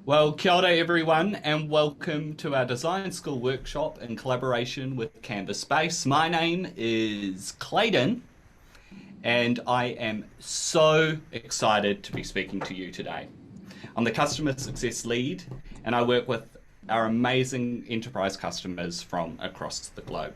Well, kia ora everyone, and welcome to our design school workshop in collaboration with Canva Space. My name is Claydan, and I am so excited to be speaking to you today. I'm the customer success lead, and I work with our amazing enterprise customers from across the globe.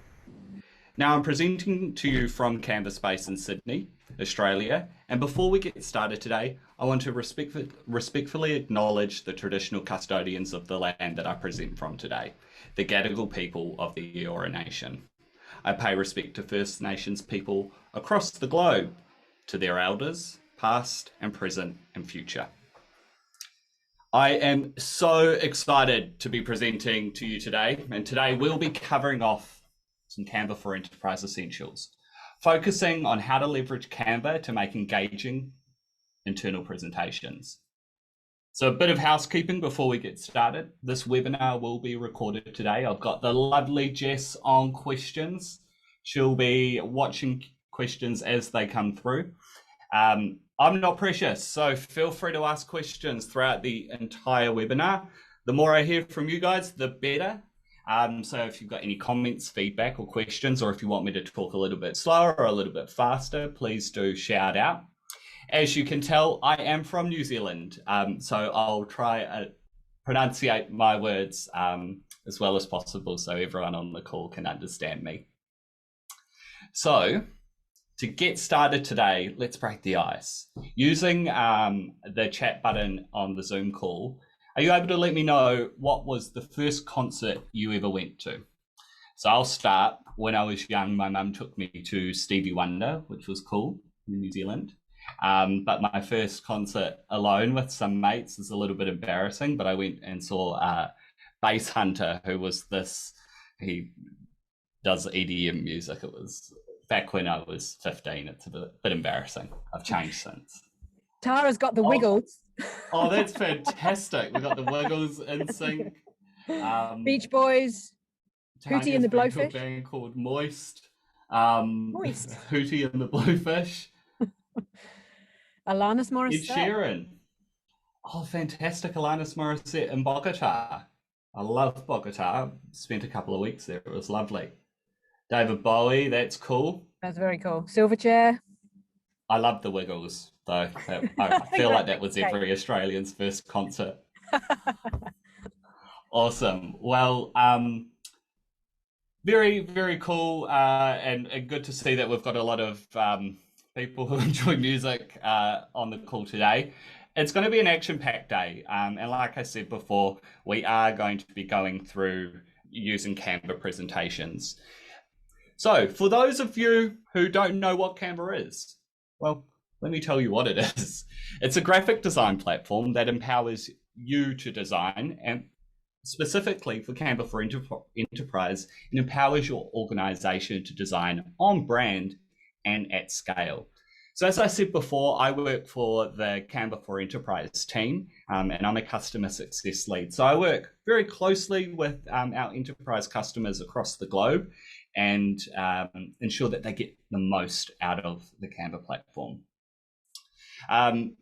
Now I'm presenting to you from Canva Space in Sydney, Australia, and before we get started today, I want to respectfully acknowledge the traditional custodians of the land that I present from today, the Gadigal people of the Eora Nation. I pay respect to First Nations people across the globe, to their elders, past and present and future. I am so excited to be presenting to you today, and today we'll be covering off some Canva for Enterprise Essentials, focusing on how to leverage Canva to make engaging internal presentations. So a bit of housekeeping before we get started. This webinar will be recorded today. I've got the lovely Jess on questions. She'll be watching questions as they come through. I'm not precious, so feel free to ask questions throughout the entire webinar. The more I hear from you guys, the better. So if you've got any comments, feedback or questions, or if you want me to talk a little bit slower or a little bit faster, please do shout out. As you can tell, I am from New Zealand, so I'll try to pronunciate my words as well as possible so everyone on the call can understand me. So to get started today, let's break the ice. Using the chat button on the Zoom call, are you able to let me know what was the first concert you ever went to? So I'll start. When I was young, my mum took me to Stevie Wonder, which was cool in New Zealand. But my first concert alone with some mates is a little bit embarrassing, but I went and saw Bass Hunter, who was he does EDM music. It was back when I was 15. It's a bit embarrassing. I've changed since. Tara's got the Wiggles. Oh, that's fantastic. We've got the Wiggles in sync. Beach Boys. Hootie and the Blowfish. A band called Moist. Moist. Hootie and the Blowfish. Alanis Morissette. Ed Sheeran. Oh, fantastic. Alanis Morissette in Bogota. I love Bogota. Spent a couple of weeks there. It was lovely. David Bowie, that's cool. That's very cool. Silverchair. I love the Wiggles, though. I feel like that was every Australian's first concert. Awesome. Well, very, very cool, and good to see that we've got a lot of people who enjoy music on the call today. It's going to be an action-packed day, and like I said before, we are going to be going through using Canva presentations. So for those of you who don't know what Canva is, well, let me tell you what it is. It's a graphic design platform that empowers you to design, and specifically for Canva for Enterprise, it empowers your organization to design on brand and at scale. So as I said before, I work for the Canva for Enterprise team, and I'm a customer success lead. So I work very closely with our enterprise customers across the globe and ensure that they get the most out of the Canva platform.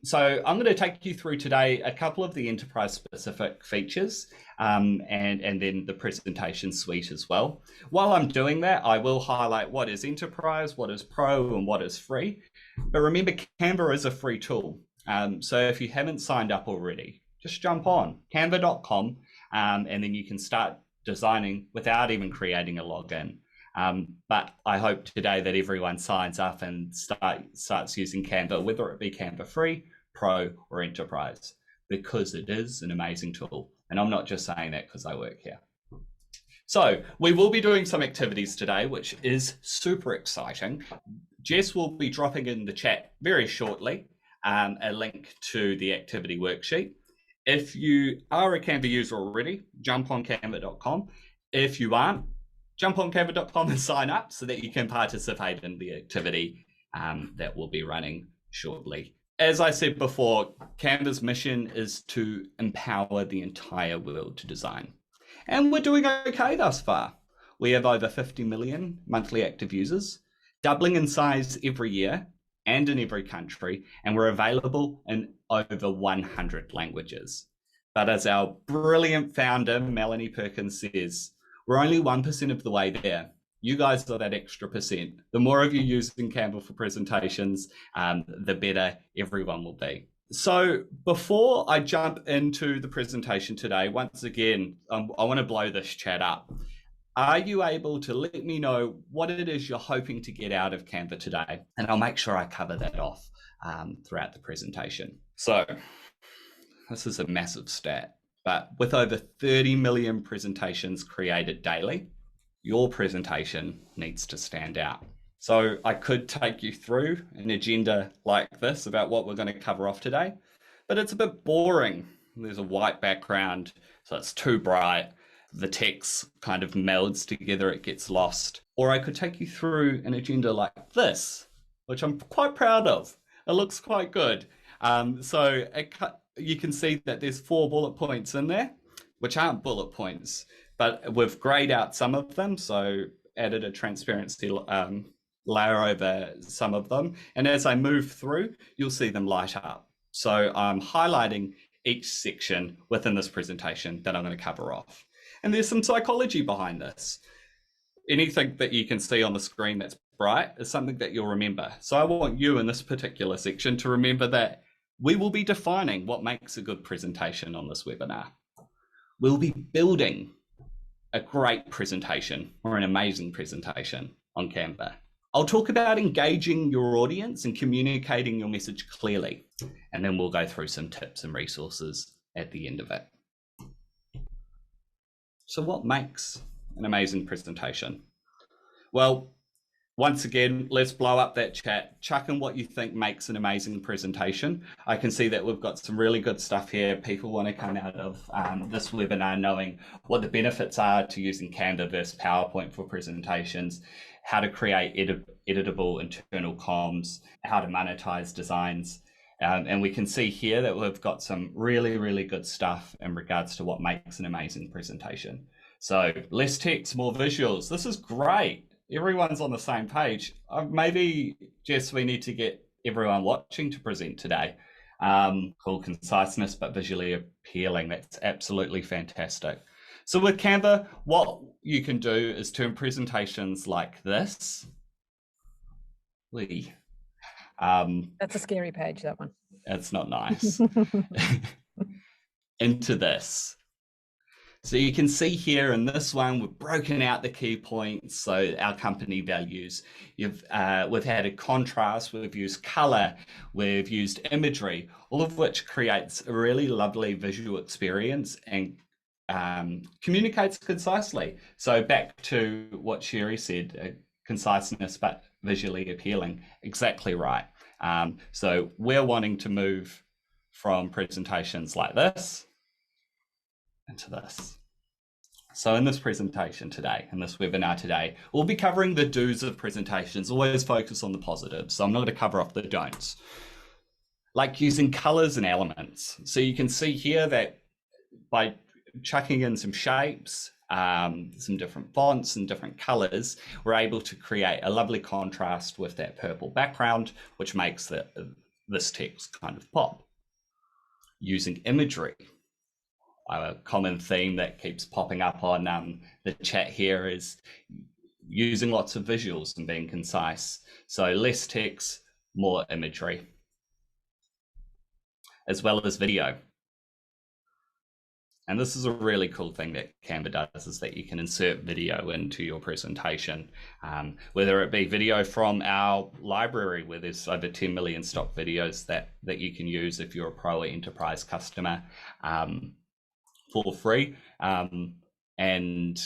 So I'm going to take you through today a couple of the enterprise specific features and then the presentation suite as well. While I'm doing that, I will highlight what is enterprise, what is pro, and what is free. But remember, Canva is a free tool. So if you haven't signed up already, just jump on canva.com and then you can start designing without even creating a login. But I hope today that everyone signs up and starts using Canva, whether it be Canva free, pro, or enterprise, because it is an amazing tool. And I'm not just saying that because I work here. So we will be doing some activities today, which is super exciting. Jess will be dropping in the chat very shortly a link to the activity worksheet. If you are a Canva user already, jump on canva.com. If you aren't, jump on canva.com and sign up so that you can participate in the activity that will be running shortly. As I said before, Canva's mission is to empower the entire world to design. And we're doing okay thus far. We have over 50 million monthly active users, doubling in size every year and in every country, and we're available in over 100 languages. But as our brilliant founder, Melanie Perkins, says, we're only 1% of the way there. You guys are that extra percent. The more of you using Canva for presentations, the better everyone will be. So before I jump into the presentation today, once again, I want to blow this chat up. Are you able to let me know what it is you're hoping to get out of Canva today? And I'll make sure I cover that off throughout the presentation. So this is a massive stat, but with over 30 million presentations created daily, your presentation needs to stand out. So I could take you through an agenda like this about what we're going to cover off today, but it's a bit boring. There's a white background, so it's too bright. The text kind of melds together, it gets lost. Or I could take you through an agenda like this, which I'm quite proud of. It looks quite good. You can see that there's 4 bullet points in there, which aren't bullet points, but we've grayed out some of them, so added a transparency layer over some of them. And as I move through, you'll see them light up. So I'm highlighting each section within this presentation that I'm going to cover off. And there's some psychology behind this. Anything that you can see on the screen that's bright is something that you'll remember. So I want you in this particular section to remember that we will be defining what makes a good presentation on this webinar. We'll be building a great presentation or an amazing presentation on Canva. I'll talk about engaging your audience and communicating your message clearly. And then we'll go through some tips and resources at the end of it. So what makes an amazing presentation? Well, once again, let's blow up that chat. Chuck in what you think makes an amazing presentation. I can see that we've got some really good stuff here. People want to come out of this webinar knowing what the benefits are to using Canva versus PowerPoint for presentations, how to create editable internal comms, how to monetize designs. And we can see here that we've got some really, really good stuff in regards to what makes an amazing presentation. So less text, more visuals. This is great. Everyone's on the same page. Maybe, Jess, we need to get everyone watching to present today. Cool conciseness, but visually appealing. That's absolutely fantastic. So with Canva, what you can do is turn presentations like this. That's a scary page, that one. It's not nice. Into this. So you can see here in this one, we've broken out the key points, so our company values. We've had a contrast, we've used color, we've used imagery, all of which creates a really lovely visual experience and communicates concisely. So back to what Sherry said, conciseness but visually appealing, exactly right. So we're wanting to move from presentations like this into this. So in this presentation today, in this webinar today, we'll be covering the do's of presentations, always focus on the positives. So I'm not going to cover off the don'ts. Like using colors and elements. So you can see here that by chucking in some shapes, some different fonts and different colors, we're able to create a lovely contrast with that purple background, which makes this text kind of pop. Using imagery. A common theme that keeps popping up on the chat here is using lots of visuals and being concise. So less text, more imagery, as well as video. And this is a really cool thing that Canva does, is that you can insert video into your presentation, whether it be video from our library, where there's over 10 million stock videos that you can use if you're a pro or enterprise customer, for free, and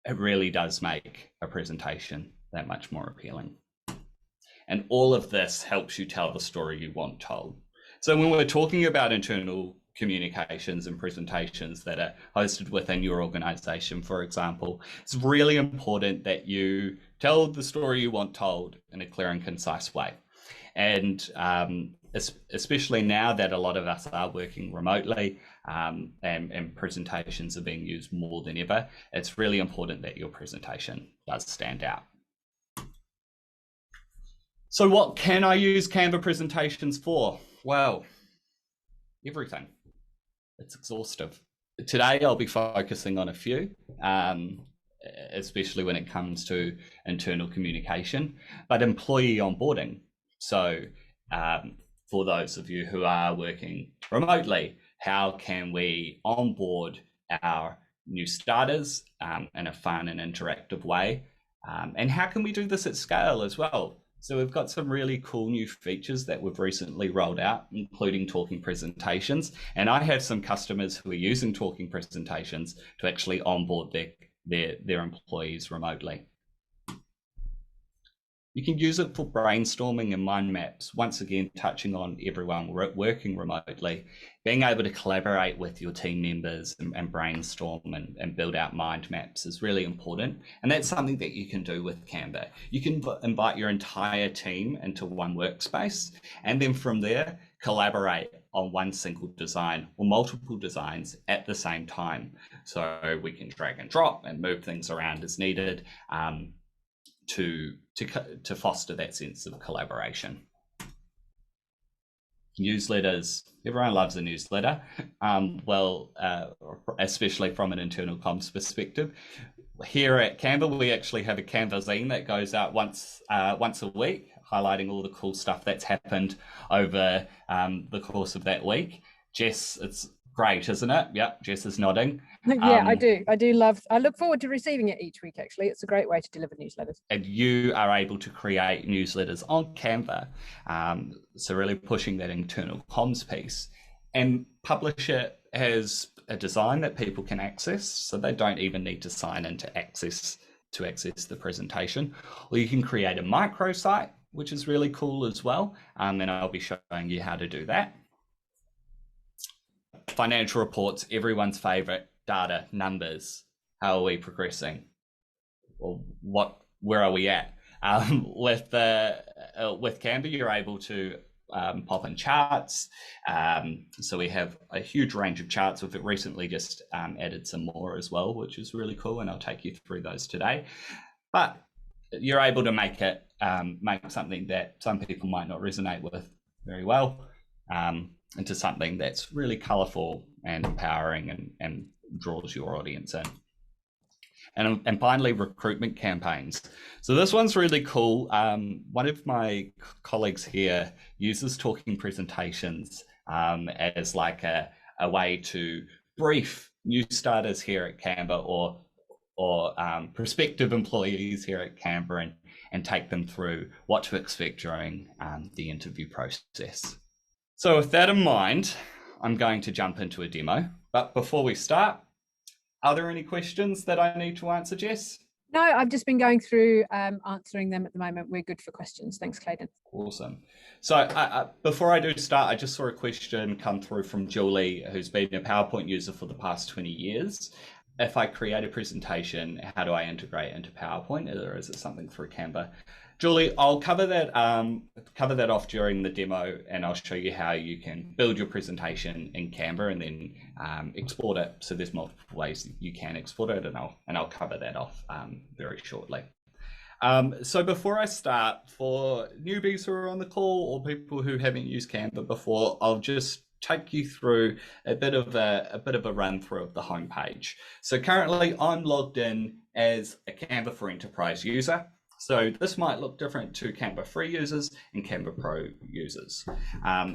it really does make a presentation that much more appealing. And all of this helps you tell the story you want told. So when we're talking about internal communications and presentations that are hosted within your organization, for example, it's really important that you tell the story you want told in a clear and concise way. And especially now that a lot of us are working remotely, and presentations are being used more than ever, it's really important that your presentation does stand out. So what can I use Canva presentations for? Well, everything. it's exhaustive. Today, I'll be focusing on a few, especially when it comes to internal communication, but employee onboarding. So for those of you who are working remotely, how can we onboard our new starters in a fun and interactive way? And how can we do this at scale as well? So we've got some really cool new features that we've recently rolled out, including talking presentations. And I have some customers who are using talking presentations to actually onboard their employees remotely. You can use it for brainstorming and mind maps, once again, touching on everyone working remotely, being able to collaborate with your team members and brainstorm and build out mind maps is really important. And that's something that you can do with Canva. You can invite your entire team into one workspace, and then from there, collaborate on one single design or multiple designs at the same time. So we can drag and drop and move things around as needed. To foster that sense of collaboration. Newsletters, everyone loves a newsletter. Especially from an internal comms perspective. Here at Canva, we actually have a Canva zine that goes out once a week, highlighting all the cool stuff that's happened over the course of that week. Jess, it's great, isn't it? Yeah, Jess is nodding. Yeah, I look forward to receiving it each week, actually. It's a great way to deliver newsletters. And you are able to create newsletters on Canva. So really pushing that internal comms piece, and publish it as a design that people can access. So they don't even need to sign in to access the presentation. Or you can create a microsite, which is really cool as well. And I'll be showing you how to do that. Financial reports, everyone's favorite. Data, numbers. How are we progressing? Or where are we at? With Canva, you're able to pop in charts. So we have a huge range of charts. We've recently just added some more as well, which is really cool, and I'll take you through those today. But you're able to make it make something that some people might not resonate with very well into something that's really colorful and empowering and draws your audience in. And finally, recruitment campaigns. So this one's really cool. One of my colleagues here uses talking presentations as like a way to brief new starters here at Canva or prospective employees here at Canva and take them through what to expect during the interview process. So with that in mind, I'm going to jump into a demo. But before we start, are there any questions that I need to answer, Jess? No, I've just been going through answering them at the moment. We're good for questions. Thanks, Claydan. Awesome. So before I do start, I just saw a question come through from Julie, who's been a PowerPoint user for the past 20 years. If I create a presentation, how do I integrate into PowerPoint, or is it something through Canva? Julie, I'll cover that off during the demo, and I'll show you how you can build your presentation in Canva and then export it. So there's multiple ways you can export it, and I'll cover that off very shortly. So before I start, for newbies who are on the call or people who haven't used Canva before, I'll just take you through a bit of a run through of the homepage. So currently I'm logged in as a Canva for Enterprise user. So this might look different to Canva free users and Canva Pro users.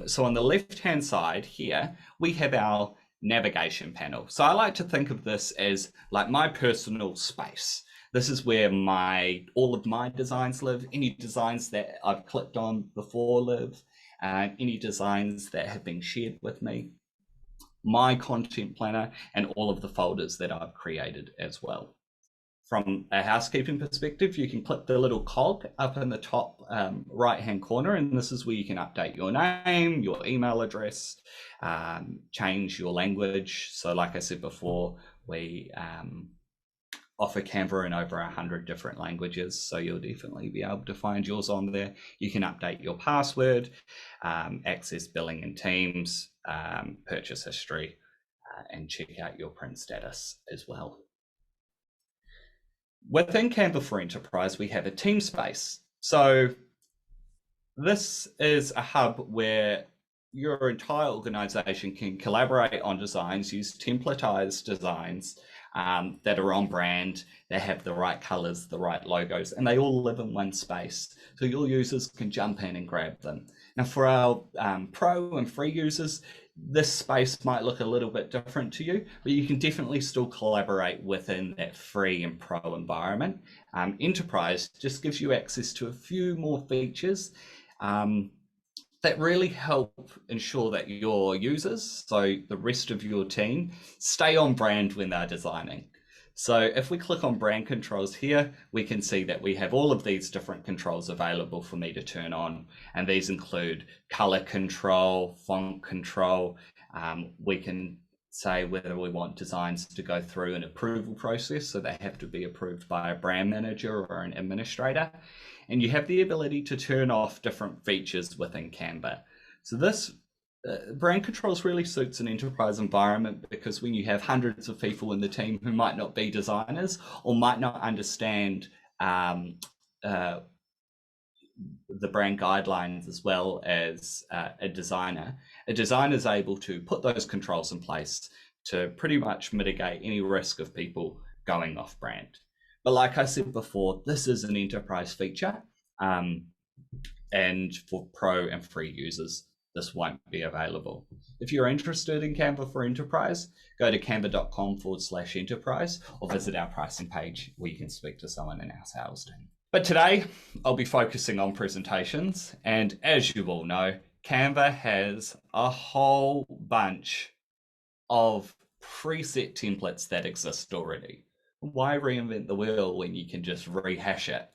So on the left-hand side here, we have our navigation panel. So I like to think of this as like my personal space. This is where all of my designs live, any designs that I've clicked on before live, any designs that have been shared with me, my content planner, and all of the folders that I've created as well. From a housekeeping perspective, you can click the little cog up in the top right-hand corner, and this is where you can update your name, your email address, change your language. So like I said before, we offer Canva in over 100 different languages, so you'll definitely be able to find yours on there. You can update your password, access billing and teams, purchase history, and check out your print status as well. Within Canva for Enterprise, we have a team space. So this is a hub where your entire organization can collaborate on designs, use templatized designs that are on brand, they have the right colors, the right logos, and they all live in one space. So your users can jump in and grab them. Now for our pro and free users, this space might look a little bit different to you, but you can definitely still collaborate within that free and pro environment. Enterprise just gives you access to a few more features that really help ensure that your users, so the rest of your team, stay on brand when they're designing. So if we click on brand controls here, we can see that we have all of these different controls available for me to turn on. And these include color control, font control. We can say whether we want designs to go through an approval process, so they have to be approved by a brand manager or an administrator. And you have the ability to turn off different features within Canva. So this brand controls really suits an enterprise environment, because when you have hundreds of people in the team who might not be designers or might not understand the brand guidelines as well as a designer is able to put those controls in place to pretty much mitigate any risk of people going off brand. But like I said before, this is an enterprise feature, and for pro and free users, this won't be available. If you're interested in Canva for Enterprise, go to canva.com/enterprise or visit our pricing page where you can speak to someone in our sales team. But today, I'll be focusing on presentations, and as you all know, Canva has a whole bunch of preset templates that exist already. Why reinvent the wheel when you can just rehash it?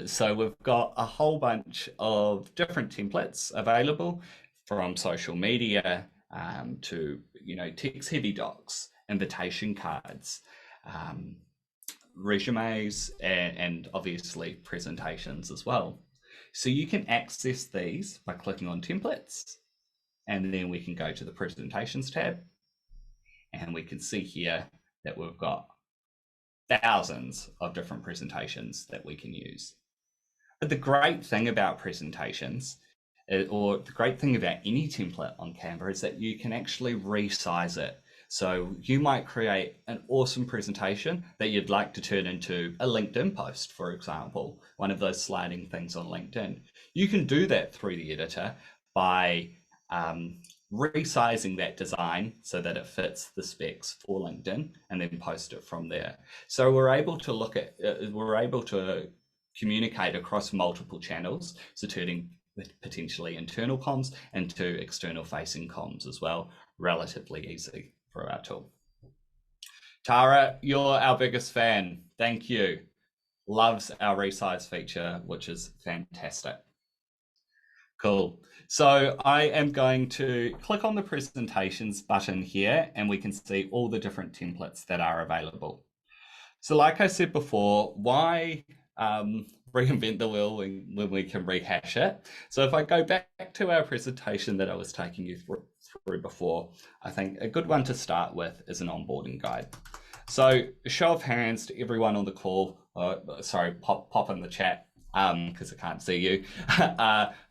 So we've got a whole bunch of different templates available, from social media to text-heavy docs, invitation cards, resumes, and obviously presentations as well. So you can access these by clicking on templates, and then we can go to the presentations tab, and we can see here that we've got thousands of different presentations that we can use. But the great thing about presentations, or the great thing about any template on Canva, is that you can actually resize it. So you might create an awesome presentation that you'd like to turn into a LinkedIn post, for example, one of those sliding things on LinkedIn. You can do that through the editor by resizing that design so that it fits the specs for LinkedIn, and then post it from there. So we're able to communicate across multiple channels, so turning potentially internal comms into external facing comms as well, relatively easy for our tool. Tara, you're our biggest fan. Thank you. Loves our resize feature, which is fantastic. Cool. So I am going to click on the presentations button here, and we can see all the different templates that are available. So like I said before, why reinvent the wheel when we can rehash it? So if I go back to our presentation that I was taking you through before, I think a good one to start with is an onboarding guide. So show of hands to everyone on the call, sorry, pop in the chat, because I can't see you,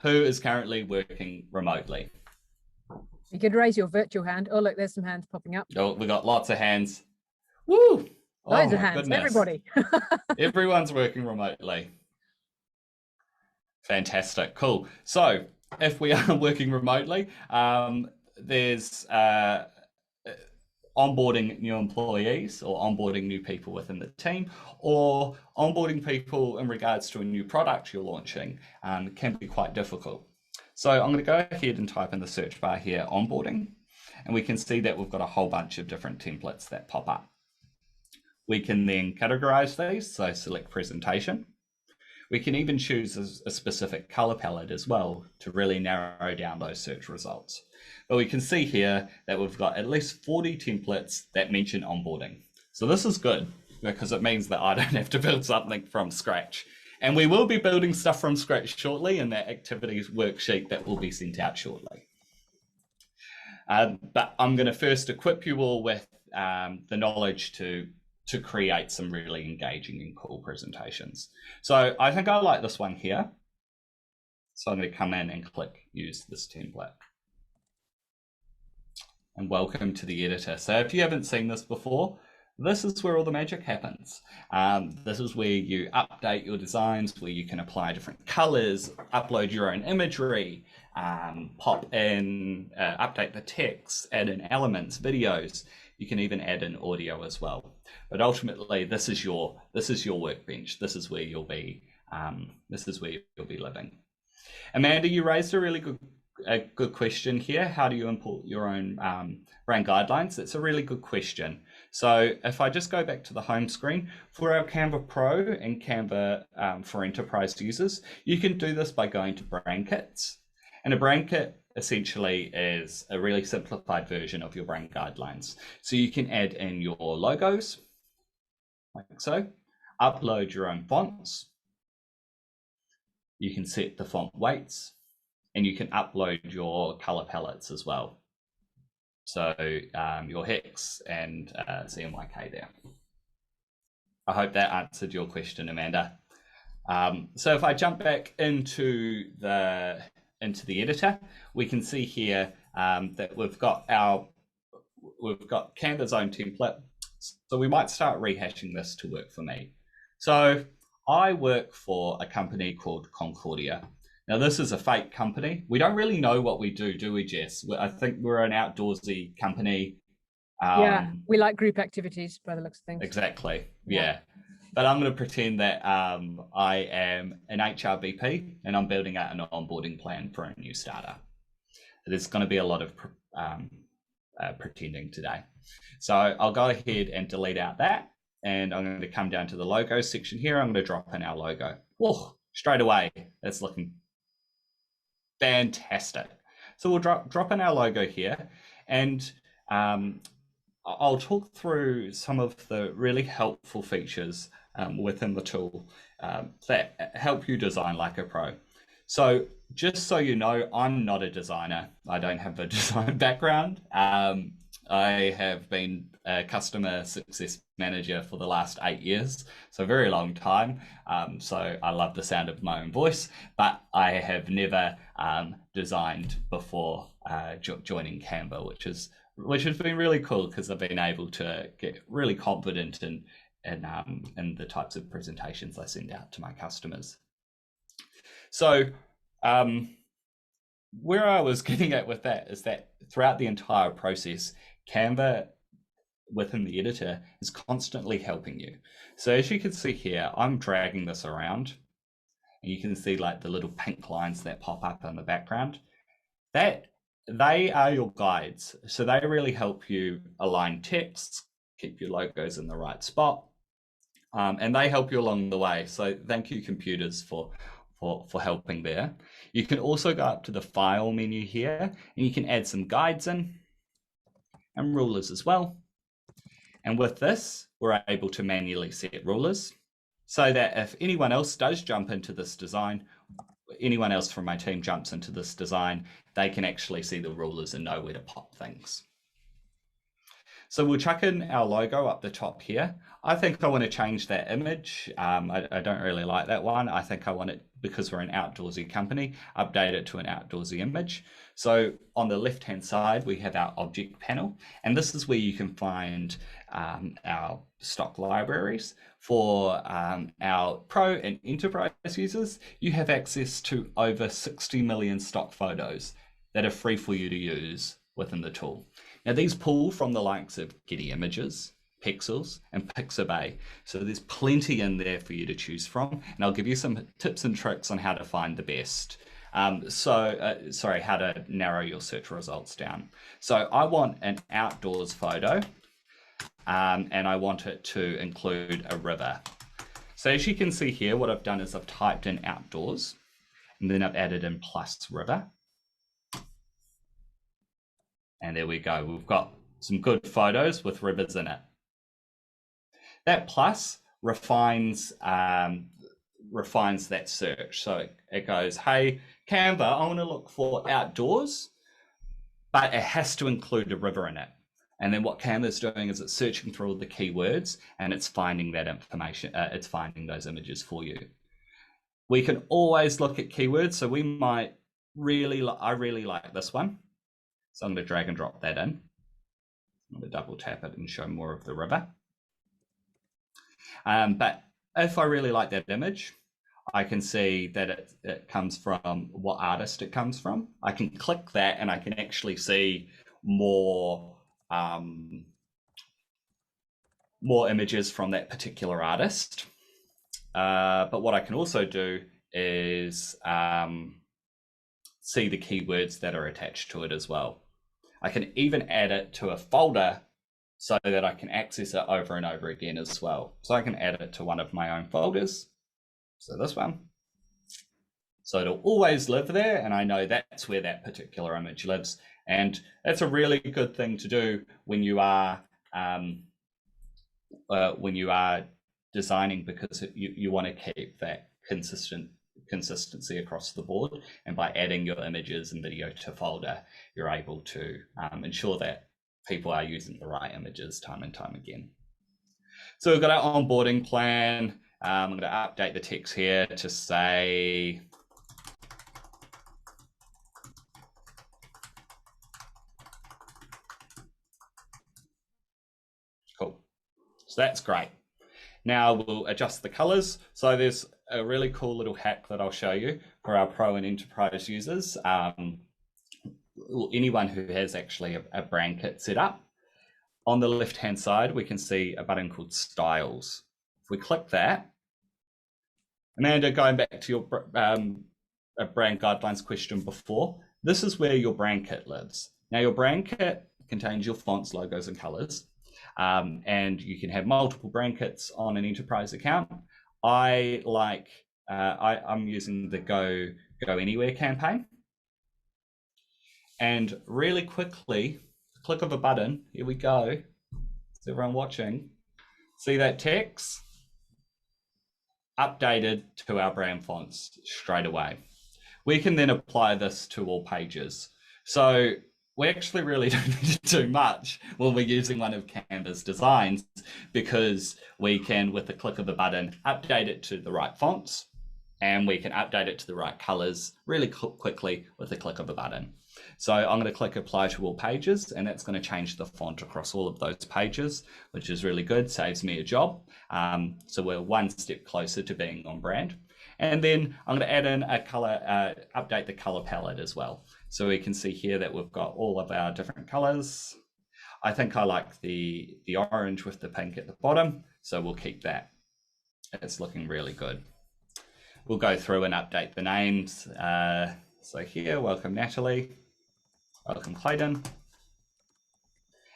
who is currently working remotely. You could raise your virtual hand. Oh, look, there's some hands popping up. Oh, we got lots of hands. Woo! Loads of hands, goodness. Everybody. Everyone's working remotely. Fantastic, cool. So if we are working remotely, there's onboarding new employees, or onboarding new people within the team, or onboarding people in regards to a new product you're launching, can be quite difficult. So I'm going to go ahead and type in the search bar here, onboarding, and we can see that we've got a whole bunch of different templates that pop up. We can then categorize these, so select presentation. We can even choose a specific color palette as well to really narrow down those search results. But we can see here that we've got at least 40 templates that mention onboarding. So this is good, because it means that I don't have to build something from scratch. And we will be building stuff from scratch shortly in that activities worksheet that will be sent out shortly. But I'm going to first equip you all with the knowledge to create some really engaging and cool presentations. So I think I like this one here. So I'm going to come in and click use this template. and welcome to the editor. So if you haven't seen this before, this is where all the magic happens. This is where you update your designs, where you can apply different colors, upload your own imagery, pop in, update the text, add in elements, videos. You can even add in audio as well. But ultimately, this is your workbench. This is where you'll be. Living. Amanda, you raised a really good question here. How do you import your own brand guidelines? It's a really good question. So if I just go back to the home screen, for our Canva Pro and Canva for enterprise users, you can do this by going to brand kits. And a brand kit essentially is a really simplified version of your brand guidelines. So you can add in your logos, like so, upload your own fonts. You can set the font weights, and you can upload your color palettes as well. So your hex and CMYK there. I hope that answered your question, Amanda. So if I jump back into the editor, we can see here that we've got Canva's own template. So we might start rehashing this to work for me. So I work for a company called Concordia. Now, this is a fake company. We don't really know what we do we, Jess? I think we're an outdoorsy company. Yeah, we like group activities by the looks of things. Exactly, yeah. But I'm going to pretend that I am an HRBP and I'm building out an onboarding plan for a new starter. There's going to be a lot of pretending today. So I'll go ahead and delete out that. And I'm going to come down to the logo section here. I'm going to drop in our logo. Whoa, straight away, it's looking fantastic. So we'll drop in our logo here, and I'll talk through some of the really helpful features within the tool that help you design like a pro. So just so you know, I'm not a designer. I don't have a design background. I have been a customer success manager for the last 8 years, so a very long time. So I love the sound of my own voice, but I have never designed before joining Canva, which has been really cool because I've been able to get really confident in the types of presentations I send out to my customers. So where I was getting at with that is that throughout the entire process, Canva within the editor is constantly helping you. So as you can see here, I'm dragging this around, and you can see like the little pink lines that pop up in the background. That they are your guides. So they really help you align text, keep your logos in the right spot, and they help you along the way. So thank you, computers, for helping there. You can also go up to the file menu here, and you can add some guides in and rulers as well. And with this, we're able to manually set rulers so that if anyone else does jump into this design, anyone else from my team jumps into this design, they can actually see the rulers and know where to pop things. So we'll chuck in our logo up the top here. I think I want to change that image. I don't really like that one. I think I want it, because we're an outdoorsy company, update it to an outdoorsy image. So on the left-hand side, we have our object panel, and this is where you can find our stock libraries. For our pro and enterprise users, you have access to over 60 million stock photos that are free for you to use within the tool. Now, these pull from the likes of Getty Images, Pixels, and Pixabay. So there's plenty in there for you to choose from. And I'll give you some tips and tricks on how to find the best. How to narrow your search results down. So I want an outdoors photo, and I want it to include a river. So as you can see here, what I've done is I've typed in outdoors, and then I've added in plus river. And there we go. We've got some good photos with rivers in it. That plus refines that search. So it goes, hey, Canva, I want to look for outdoors, but it has to include a river in it. And then what Canva is doing is it's searching through all the keywords, and it's finding that information. It's finding those images for you. We can always look at keywords. So we might I really like this one. So I'm going to drag and drop that in. I'm going to double tap it and show more of the river. But if I really like that image, I can see that it comes from what artist it comes from. I can click that and I can actually see more images from that particular artist. But what I can also do is see the keywords that are attached to it as well. I can even add it to a folder so that I can access it over and over again as well. So I can add it to one of my own folders. So this one. So it'll always live there, and I know that's where that particular image lives. And that's a really good thing to do when you are designing, because you want to keep that consistency across the board. And by adding your images and video to folder, you're able to ensure that people are using the right images time and time again. So we've got our onboarding plan. I'm going to update the text here to say, cool. So that's great. Now we'll adjust the colors. So there's a really cool little hack that I'll show you for our pro and enterprise users. Anyone who has actually a brand kit set up. On the left-hand side, we can see a button called Styles. If we click that, Amanda, going back to your brand guidelines question before, this is where your brand kit lives. Now, your brand kit contains your fonts, logos, and colors, and you can have multiple brand kits on an enterprise account. I'm using the Go Anywhere campaign, and really quickly, click of a button, here we go. Is everyone watching? See that text? Updated to our brand fonts straight away. We can then apply this to all pages. So we actually really don't need to do much when we're using one of Canva's designs, because we can, with the click of the button, update it to the right fonts, and we can update it to the right colors really quickly with the click of a button. So I'm going to click apply to all pages, and that's going to change the font across all of those pages, which is really good, saves me a job. So we're one step closer to being on brand. And then I'm going to add in a color, update the color palette as well. So we can see here that we've got all of our different colors. I think I like the orange with the pink at the bottom, so we'll keep that. It's looking really good. We'll go through and update the names. So here, welcome Natalie, welcome Claydan.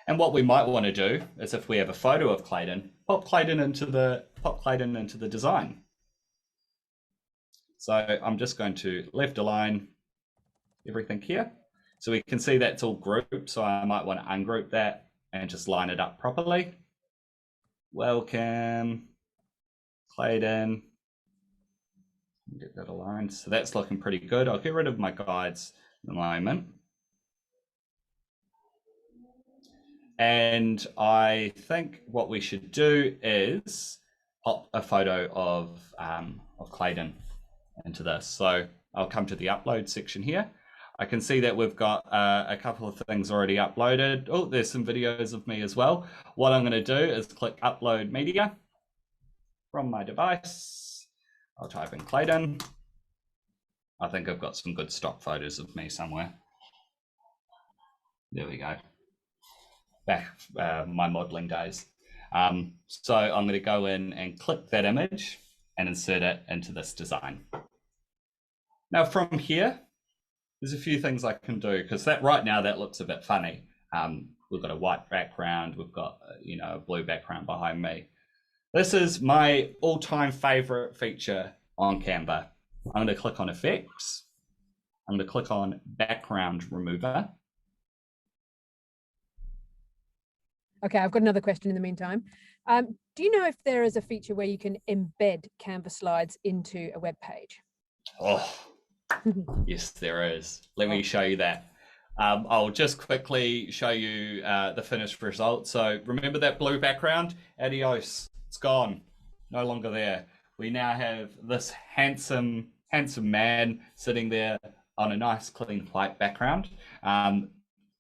And what we might want to do is, if we have a photo of Claydan, pop Claydan into the design. So I'm just going to left align everything here. So we can see that's all grouped. So I might want to ungroup that and just line it up properly. Welcome, Claydan. Get that aligned. So that's looking pretty good. I'll get rid of my guides in a moment. And I think what we should do is pop a photo of Claydan into this. So I'll come to the upload section here. I can see that we've got a couple of things already uploaded. Oh, there's some videos of me as well. What I'm going to do is click upload media from my device. I'll type in Claydan. I think I've got some good stock photos of me somewhere. There we go. Back my modeling days. So I'm going to go in and click that image and insert it into this design. Now from here, there's a few things I can do, because that right now that looks a bit funny. We've got a white background, we've got a blue background behind me. This is my all-time favorite feature on Canva. I'm going to click on effects. I'm going to click on background remover. Okay, I've got another question in the meantime. Do you know if there is a feature where you can embed Canva slides into a web page? Oh, yes, there is. Let me show you that. I'll just quickly show you the finished result. So remember that blue background? Adios, it's gone, no longer there. We now have this handsome man sitting there on a nice clean white background.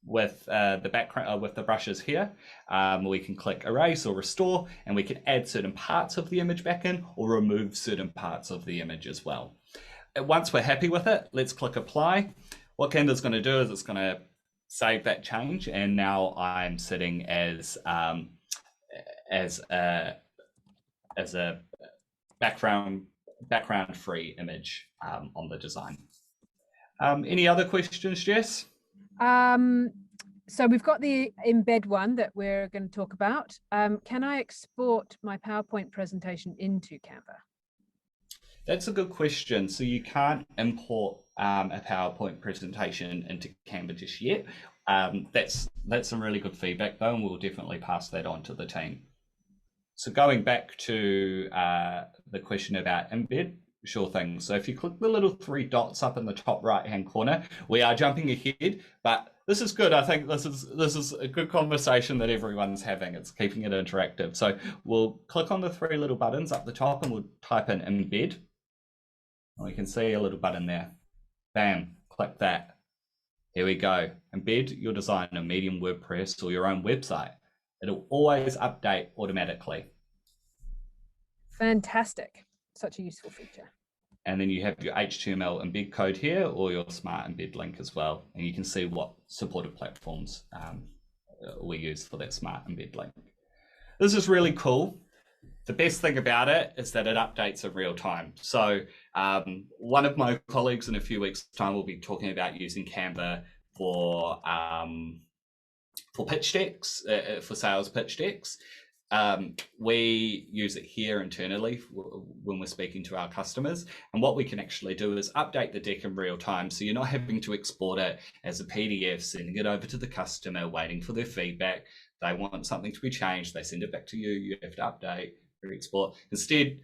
with the background with the brushes here, we can click erase or restore, and we can add certain parts of the image back in or remove certain parts of the image as well. Once we're happy with it, let's click apply. What Canva's going to do is it's going to save that change, and now I'm sitting as a background free image on the design. Any other questions, Jess? So we've got the embed one that we're going to talk about. Can I export my PowerPoint presentation into Canva? That's a good question. So you can't import a PowerPoint presentation into Canva just yet. That's some really good feedback though, and we'll definitely pass that on to the team. So going back to the question about embed, sure thing. So if you click the little 3 dots up in the top right-hand corner, we are jumping ahead, but this is good. I think this is a good conversation that everyone's having. It's keeping it interactive. So we'll click on the 3 little buttons up the top and we'll type in embed. And we can see a little button there. Bam, click that. Here we go. Embed your design in Medium, WordPress, or your own website. It'll always update automatically. Fantastic. Such a useful feature. And then you have your HTML embed code here or your smart embed link as well. And you can see what supported platforms we use for that smart embed link. This is really cool. The best thing about it is that it updates in real time. So one of my colleagues in a few weeks' time will be talking about using Canva for pitch decks, for sales pitch decks. We use it here internally when we're speaking to our customers. And what we can actually do is update the deck in real time. So you're not having to export it as a PDF, sending it over to the customer, waiting for their feedback. They want something to be changed. They send it back to you. You have to update, export. Instead,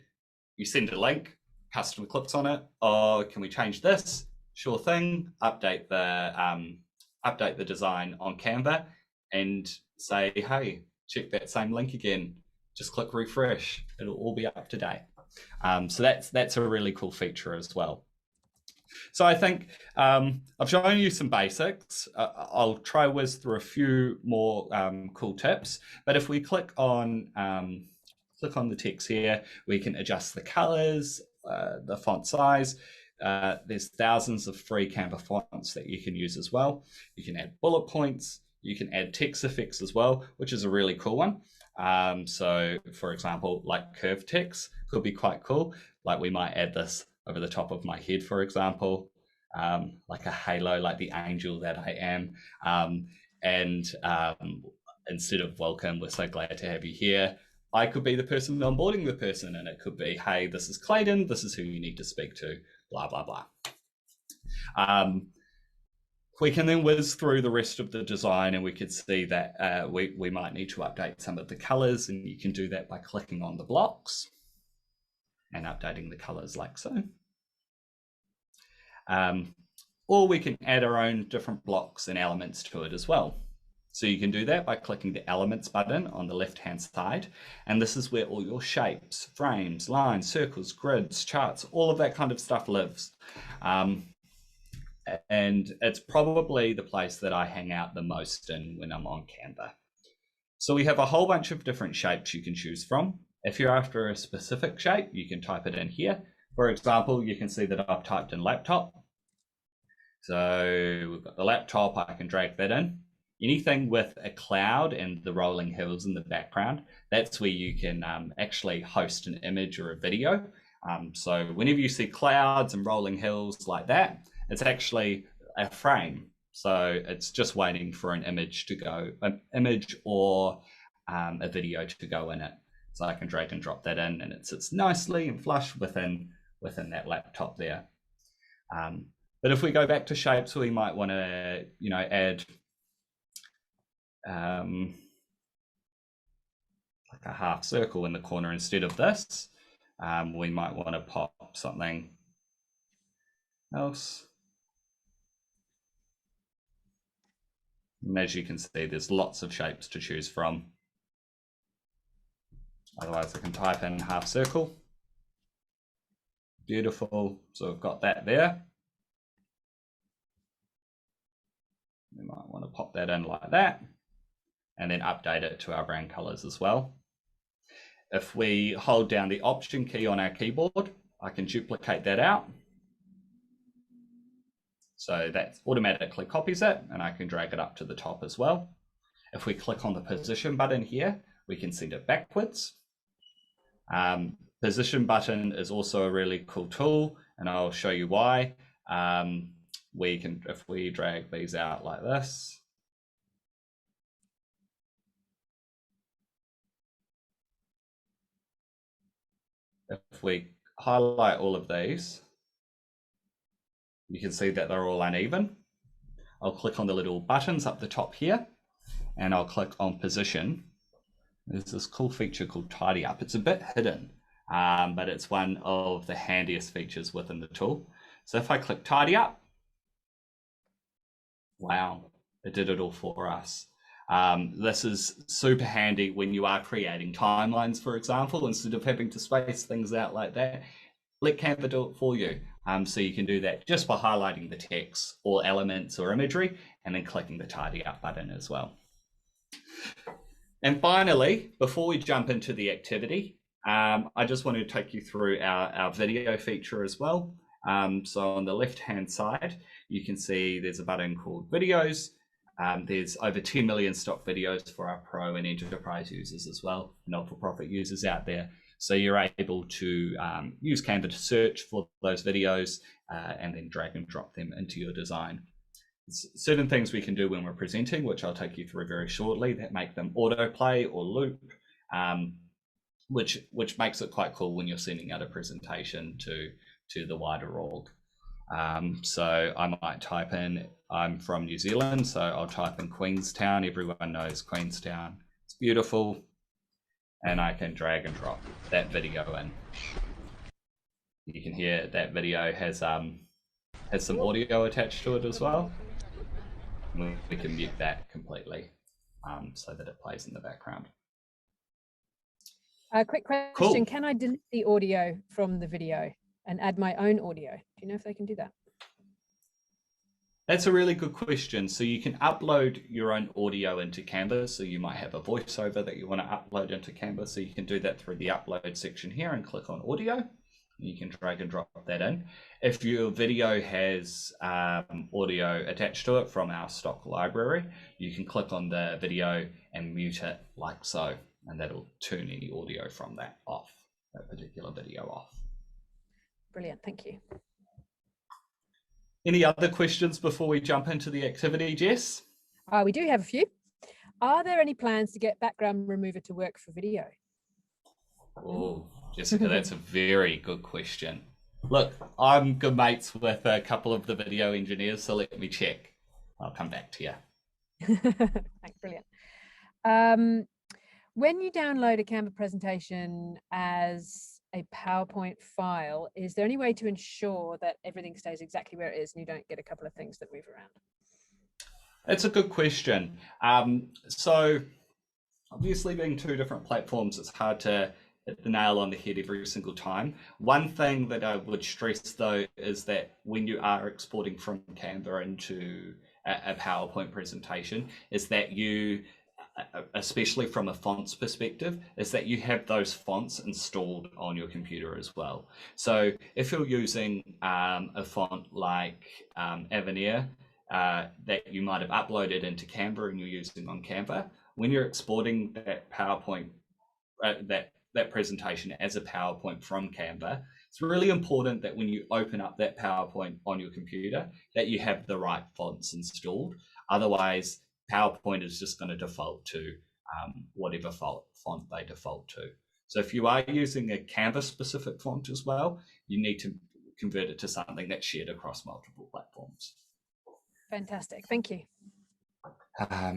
you send a link, customer clicks on it. Oh, can we change this? Sure thing. Update the design on Canva and say, hey, check that same link again. Just click refresh. It'll all be up to date. So that's a really cool feature as well. So I think I've shown you some basics. I'll try whiz through a few more cool tips. But if we click on the text here, we can adjust the colors, the font size. There's thousands of free Canva fonts that you can use as well. You can add bullet points. You can add text effects as well, which is a really cool one. So for example, like curved text could be quite cool. Like we might add this over the top of my head, for example, like a halo, like the angel that I am. Instead of welcome, we're so glad to have you here, I could be the person onboarding the person, and it could be, hey, this is Claydan, this is who you need to speak to, blah, blah, blah. We can then whiz through the rest of the design, and we could see that we might need to update some of the colors, and you can do that by clicking on the blocks and updating the colors like so. Or we can add our own different blocks and elements to it as well. So you can do that by clicking the elements button on the left-hand side. And this is where all your shapes, frames, lines, circles, grids, charts, all of that kind of stuff lives. And it's probably the place that I hang out the most in when I'm on Canva. So we have a whole bunch of different shapes you can choose from. If you're after a specific shape, you can type it in here. For example, you can see that I've typed in laptop. So we've got the laptop, I can drag that in. Anything with a cloud and the rolling hills in the background, that's where you can actually host an image or a video. So whenever you see clouds and rolling hills like that, it's actually a frame. So it's just waiting for an image to go, an image or a video to go in it. So I can drag and drop that in, and it sits nicely and flush within that laptop there. But if we go back to shapes, we might want to, add like a half circle in the corner instead of this. We might want to pop something else. And as you can see, there's lots of shapes to choose from. Otherwise, I can type in half circle. Beautiful. So we've got that there. We might want to pop that in like that and then update it to our brand colors as well. If we hold down the Option key on our keyboard, I can duplicate that out. So that automatically copies it, and I can drag it up to the top as well. If we click on the position button here, we can send it backwards. Position button is also a really cool tool, and I'll show you why. We can, if we drag these out like this, if we highlight all of these, you can see that they're all uneven. I'll click on the little buttons up the top here, and I'll click on position. There's this cool feature called tidy up. It's a bit hidden, but it's one of the handiest features within the tool. So if I click tidy up, wow, it did it all for us. This is super handy when you are creating timelines, for example, instead of having to space things out like that. Let Canva do it for you. So you can do that just by highlighting the text or elements or imagery and then clicking the tidy up button as well. And finally, before we jump into the activity, I just want to take you through our video feature as well. So on the left-hand side, you can see there's a button called videos. There's over 10 million stock videos for our pro and enterprise users as well, not-for-profit users out there. So you're able to use Canva to search for those videos and then drag and drop them into your design. There's certain things we can do when we're presenting, which I'll take you through very shortly, that make them autoplay or loop, which makes it quite cool when you're sending out a presentation to the wider org. So I might type in, I'm from New Zealand, so I'll type in Queenstown. Everyone knows Queenstown. It's beautiful. And I can drag and drop that video in. You can hear that video has some audio attached to it as well. We can mute that completely so that it plays in the background. A quick question, cool. Can I delete the audio from the video and add my own audio? Do you know if they can do that? That's a really good question. So you can upload your own audio into Canva. So you might have a voiceover that you want to upload into Canva. So you can do that through the upload section here and click on audio. You can drag and drop that in. If your video has audio attached to it from our stock library, you can click on the video and mute it like so, and that'll turn any audio from that off, that particular video off. Brilliant, thank you. Any other questions before we jump into the activity, Jess? We do have a few. Are there any plans to get background remover to work for video? Oh, Jessica, that's a very good question. Look, I'm good mates with a couple of the video engineers, so let me check. I'll come back to you. Thanks, brilliant. When you download a Canva presentation as a PowerPoint file, is there any way to ensure that everything stays exactly where it is and you don't get a couple of things that move around? That's a good question. So obviously being two different platforms, it's hard to hit the nail on the head every single time. One thing that I would stress though is that when you are exporting from Canva into a PowerPoint presentation, is that you, especially from a fonts perspective, is that you have those fonts installed on your computer as well. So if you're using a font like Avenir that you might have uploaded into Canva and you're using on Canva, when you're exporting that PowerPoint, that presentation as a PowerPoint from Canva, it's really important that when you open up that PowerPoint on your computer, that you have the right fonts installed. Otherwise, PowerPoint is just going to default to whatever font they default to. So if you are using a Canva specific font as well, you need to convert it to something that's shared across multiple platforms. Fantastic, thank you.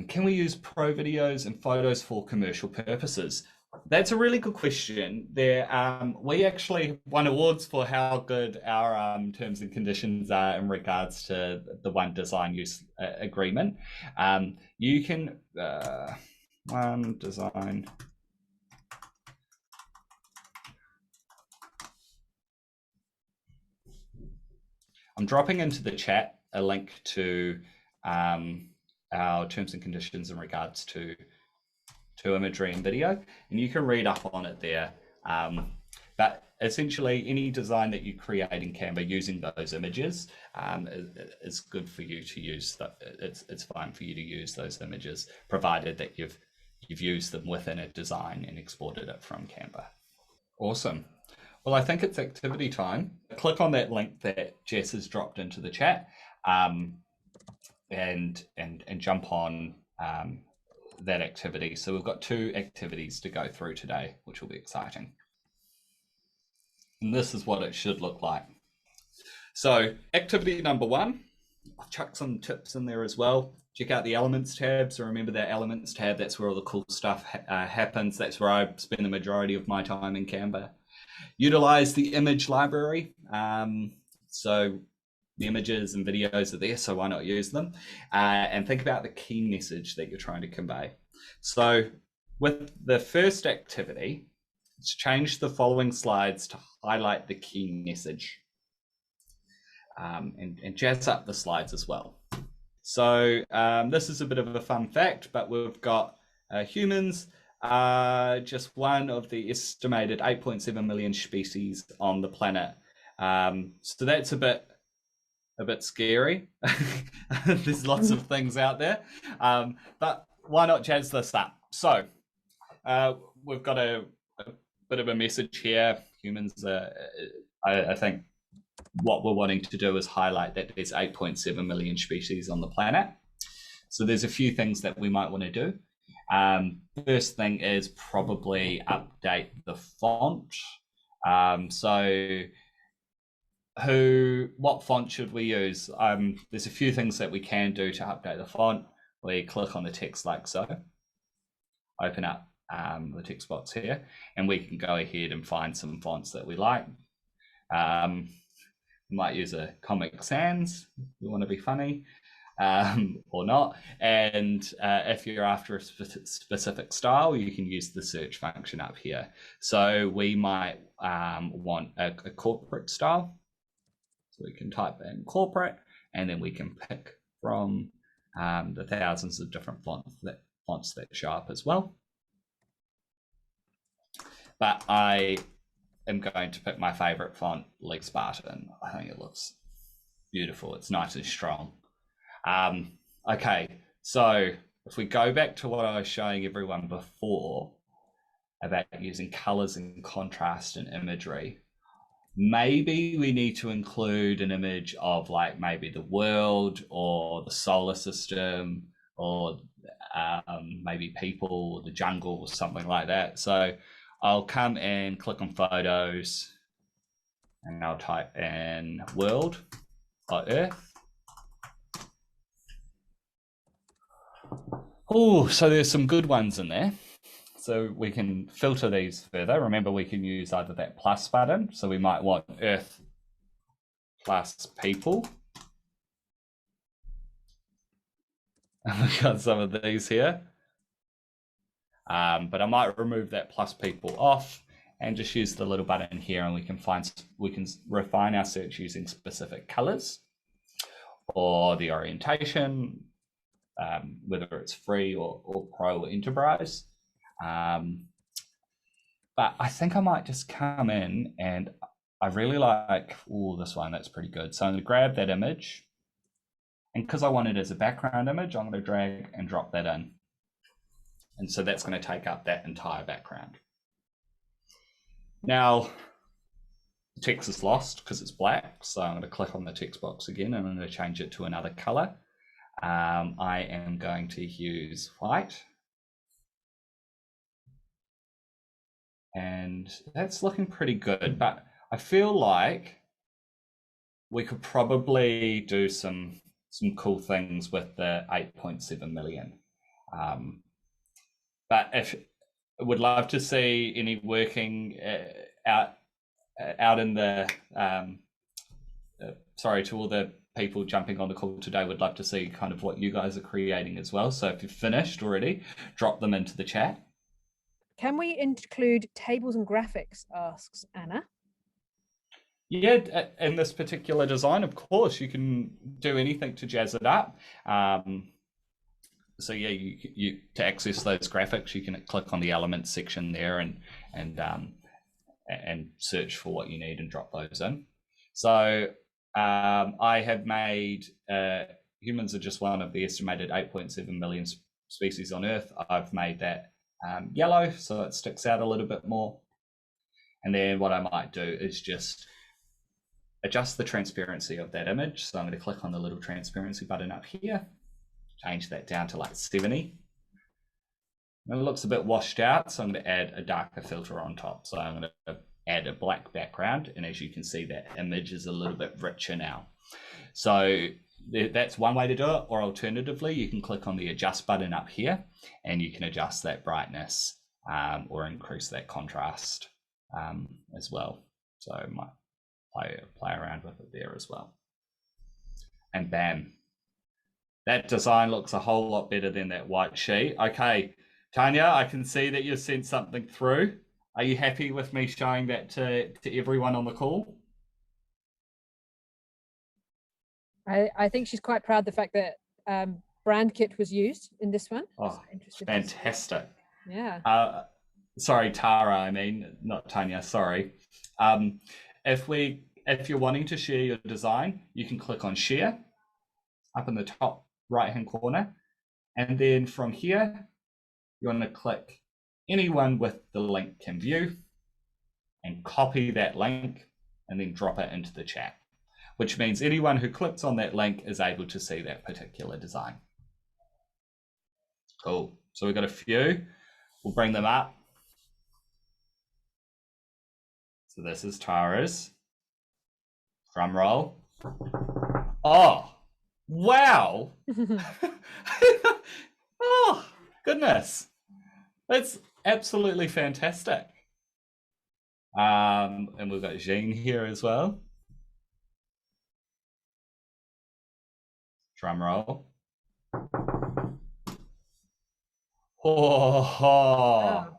Can we use pro videos and photos for commercial purposes? That's a really good question. We actually won awards for how good our terms and conditions are in regards to the one design use agreement. You can, one design. I'm dropping into the chat a link to our terms and conditions in regards to imagery and video, and you can read up on it there. But essentially, any design that you create in Canva using those images is good for you to use. It's fine for you to use those images, provided that you've used them within a design and exported it from Canva. Awesome. Well, I think it's activity time. Click on that link that Jess has dropped into the chat, and jump on that activity. So we've got 2 activities to go through today, which will be exciting. And this is what it should look like. So activity number 1, I've chucked some tips in there as well. Check out the elements tab. So remember that elements tab, that's where all the cool stuff happens. That's where I spend the majority of my time in Canva. Utilize the image library. So the images and videos are there, so why not use them? And think about the key message that you're trying to convey. So with the first activity, let's change the following slides to highlight the key message, and jazz up the slides as well. So this is a bit of a fun fact, but we've got humans are just one of the estimated 8.7 million species on the planet. So that's a bit scary. There's lots of things out there, but why not jazz this up? So we've got a bit of a message here. Humans, I think what we're wanting to do is highlight that there's 8.7 million species on the planet. So there's a few things that we might want to do. First thing is probably update the font. So what font should we use? There's a few things that we can do to update the font. We click on the text like so, open up the text box here, and we can go ahead and find some fonts that we like. We might use a Comic Sans if we want to be funny, or not. And if you're after a specific style, you can use the search function up here. So we might want a corporate style. So we can type in corporate, and then we can pick from the thousands of different fonts that show up as well. But I am going to pick my favorite font, Lee Spartan. I think it looks beautiful. It's nice and strong. Okay, so if we go back to what I was showing everyone before about using colors and contrast and imagery, maybe we need to include an image of like maybe the world or the solar system, or maybe people or the jungle or something like that. So I'll come and click on photos, and I'll type in world or earth. Oh, so there's some good ones in there. So we can filter these further. Remember, we can use either that plus button. So we might want earth plus people. And we've got some of these here. But I might remove that plus people off and just use the little button here, and we can refine our search using specific colors or the orientation, whether it's free or pro or enterprise. But I think I might just come in, and I really like, this one, that's pretty good. So I'm going to grab that image, and because I want it as a background image, I'm going to drag and drop that in. And so that's going to take up that entire background. Now, the text is lost because it's black. So I'm going to click on the text box again, and I'm going to change it to another color. I am going to use white. And that's looking pretty good, but I feel like we could probably do some cool things with the 8.7 million. But if would love to see any working out in the sorry to all the people jumping on the call today, would love to see kind of what you guys are creating as well. So if you've finished already, drop them into the chat. Can we include tables and graphics, asks Anna. Yeah, in this particular design, of course, you can do anything to jazz it up. yeah, you to access those graphics, you can click on the elements section there and search for what you need and drop those in. So I have made humans are just one of the estimated 8.7 million species on Earth. I've made that yellow so it sticks out a little bit more. And then what I might do is just adjust the transparency of that image. So I'm going to click on the little transparency button up here, change that down to like 70. And it looks a bit washed out, so I'm going to add a darker filter on top. So I'm going to add a black background, and as you can see, that image is a little bit richer now. So that's one way to do it, or alternatively, you can click on the adjust button up here, and you can adjust that brightness or increase that contrast as well. So I might play around with it there as well. And bam, that design looks a whole lot better than that white sheet. Okay, Tanya, I can see that you've sent something through. Are you happy with me showing that to everyone on the call? I think she's quite proud of the fact that brand kit was used in this one. Oh, fantastic. Yeah. Sorry, Tara, I mean, not Tanya, sorry. If you're wanting to share your design, you can click on share up in the top right-hand corner. And then from here, you want to click anyone with the link can view and copy that link and then drop it into the chat, which means anyone who clicks on that link is able to see that particular design. Cool. So we've got a few. We'll bring them up. So this is Tara's. Drum roll. Oh, wow. Oh, goodness. That's absolutely fantastic. And we've got Jean here as well. Drum roll. Oh,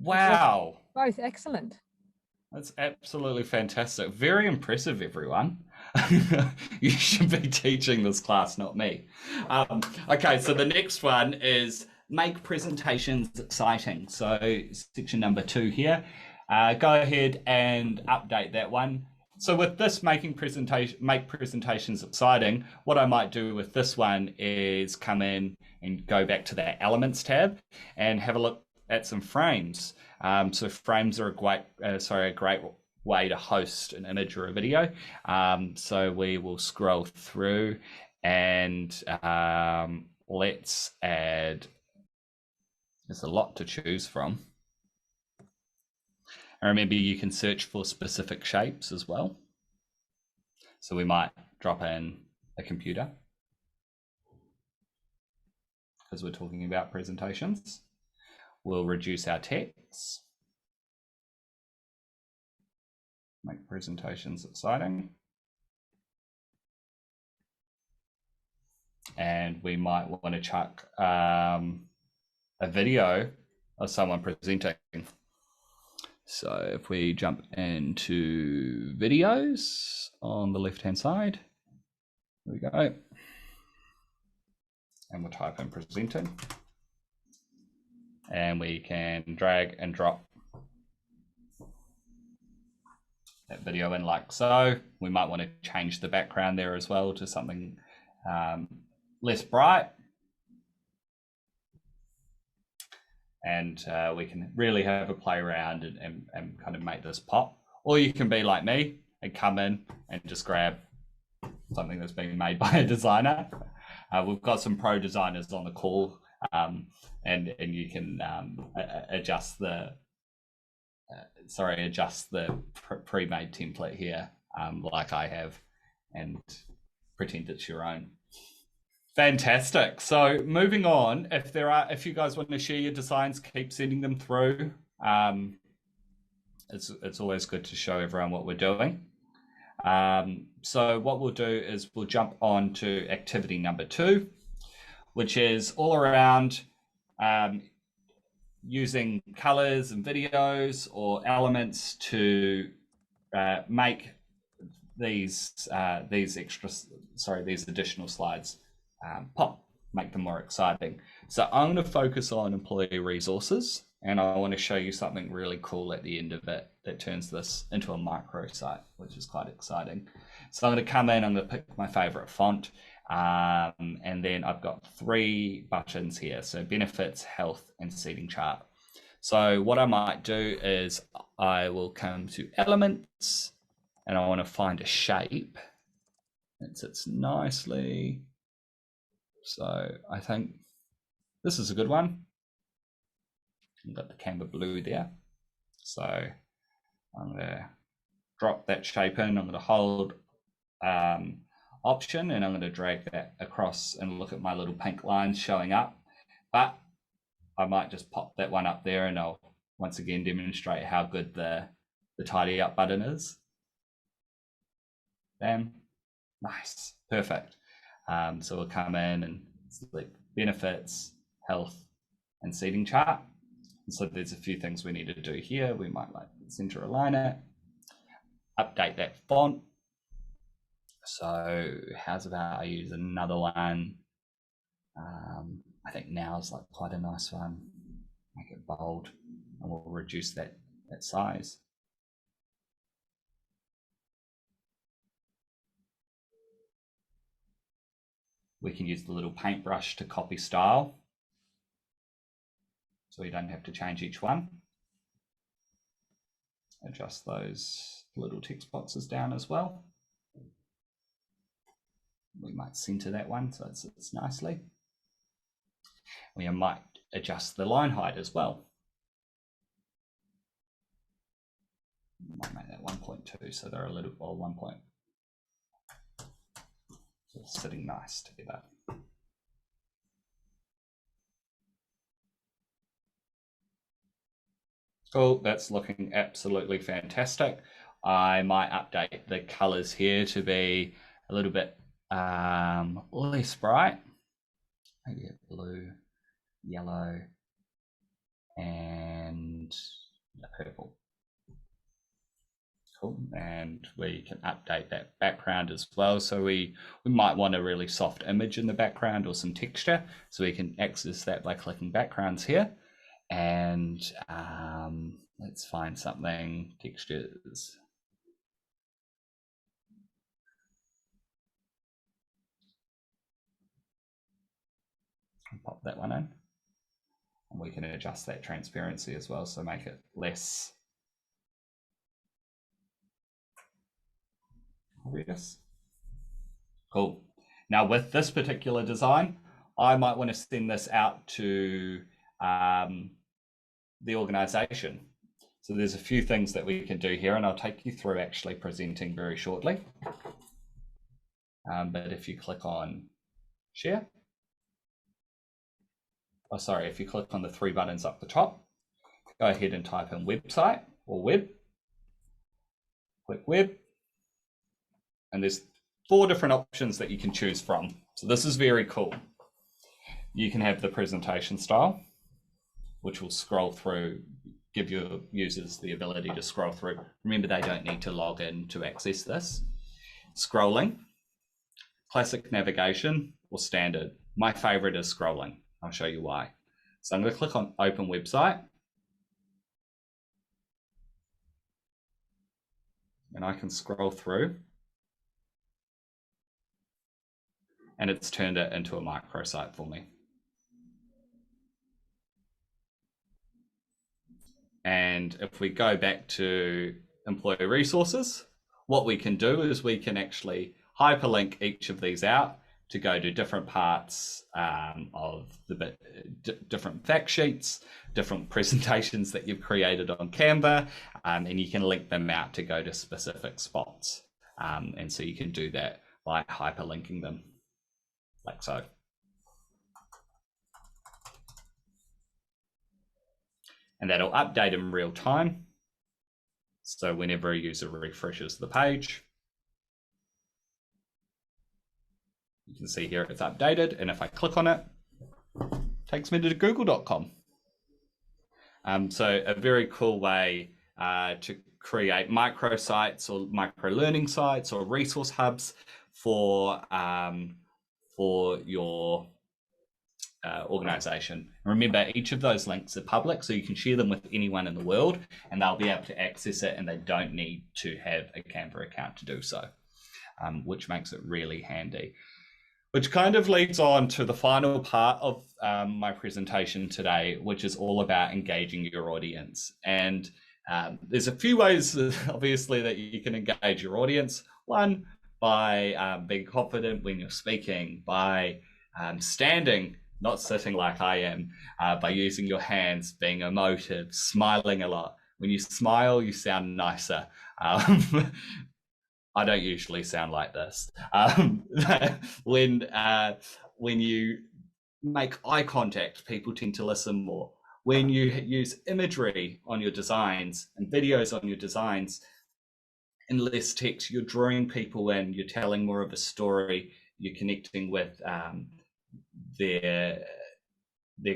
wow. Both excellent. That's absolutely fantastic. Very impressive, everyone. You should be teaching this class, not me. Okay, so the next one is make presentations exciting. So section number 2 here. Go ahead and update that one. So with this make presentations exciting, what I might do with this one is come in and go back to that elements tab and have a look at some frames. So frames are a great way to host an image or a video. So we will scroll through and let's add, there's a lot to choose from. And remember, you can search for specific shapes as well. So we might drop in a computer because we're talking about presentations. We'll reduce our text. Make presentations exciting. And we might want to chuck a video of someone presenting. So if we jump into videos on the left-hand side, there we go. And we'll type in presenting. And we can drag and drop that video in like so. We might want to change the background there as well to something less bright. And we can really have a play around and kind of make this pop. Or you can be like me and come in and just grab something that's been made by a designer. We've got some pro designers on the call, and you can adjust the pre-made template here, like I have, and pretend it's your own. Fantastic. So moving on, if you guys want to share your designs, keep sending them through. It's always good to show everyone what we're doing. So what we'll do is we'll jump on to activity number 2, which is all around using colors and videos or elements to make these additional slides pop, make them more exciting. So I'm going to focus on employee resources, and I want to show you something really cool at the end of it that turns this into a microsite, which is quite exciting. So I'm going to come in, I'm going to pick my favorite font, and then I've got 3 buttons here. So benefits, health, and seating chart. So what I might do is I will come to elements, and I want to find a shape that sits nicely. So I think this is a good one. I've got the Canva blue there. So I'm going to drop that shape in. I'm going to hold option, and I'm going to drag that across and look at my little pink lines showing up. But I might just pop that one up there, and I'll once again demonstrate how good the tidy up button is. Bam. Nice. Perfect. So we'll come in and select benefits, health, and seating chart. And so there's a few things we need to do here. We might like center align it, update that font. So how's about I use another one? I think now is like quite a nice one. Make it bold, and we'll reduce that size. We can use the little paintbrush to copy style, so we don't have to change each one. Adjust those little text boxes down as well. We might center that one so it sits nicely. We might adjust the line height as well. Might make that 1.2 so they're a little, or 1 point. So it's sitting nice together. Cool, that's looking absolutely fantastic. I might update the colors here to be a little bit less bright. Maybe a blue, yellow, and purple. Cool, and we can update that background as well. So we might want a really soft image in the background or some texture. So we can access that by clicking backgrounds here. And let's find something, textures. Pop that one in. And we can adjust that transparency as well, so make it less obvious. Cool. Now with this particular design, I might want to send this out to the organization. So there's a few things that we can do here, and I'll take you through actually presenting very shortly. But if you click on share, oh sorry, if you click on the 3 buttons up the top, go ahead and type in website or web, click web, and there's 4 different options that you can choose from. So this is very cool. You can have the presentation style, which will scroll through, give your users the ability to scroll through. Remember, they don't need to log in to access this. Scrolling, classic navigation, or standard. My favorite is scrolling. I'll show you why. So I'm going to click on open website. And I can scroll through. And it's turned it into a microsite for me. And if we go back to employee resources, what we can do is we can actually hyperlink each of these out to go to different parts of the different fact sheets, different presentations that you've created on Canva, and you can link them out to go to specific spots. And so you can do that by hyperlinking them, like so. And that'll update in real time. So whenever a user refreshes the page, you can see here it's updated. And if I click on it, it takes me to google.com. So a very cool way to create microsites or micro learning sites or resource hubs for for your organization. Remember, each of those links are public, so you can share them with anyone in the world and they'll be able to access it, and they don't need to have a Canva account to do so, which makes it really handy. Which kind of leads on to the final part of my presentation today, which is all about engaging your audience. And there's a few ways, obviously, that you can engage your audience. One, by being confident when you're speaking, by standing, not sitting like I am, by using your hands, being emotive, smiling a lot. When you smile, you sound nicer. I don't usually sound like this. When you make eye contact, people tend to listen more. When you use imagery on your designs and videos on your designs and less text, you're drawing people in, you're telling more of a story, you're connecting with their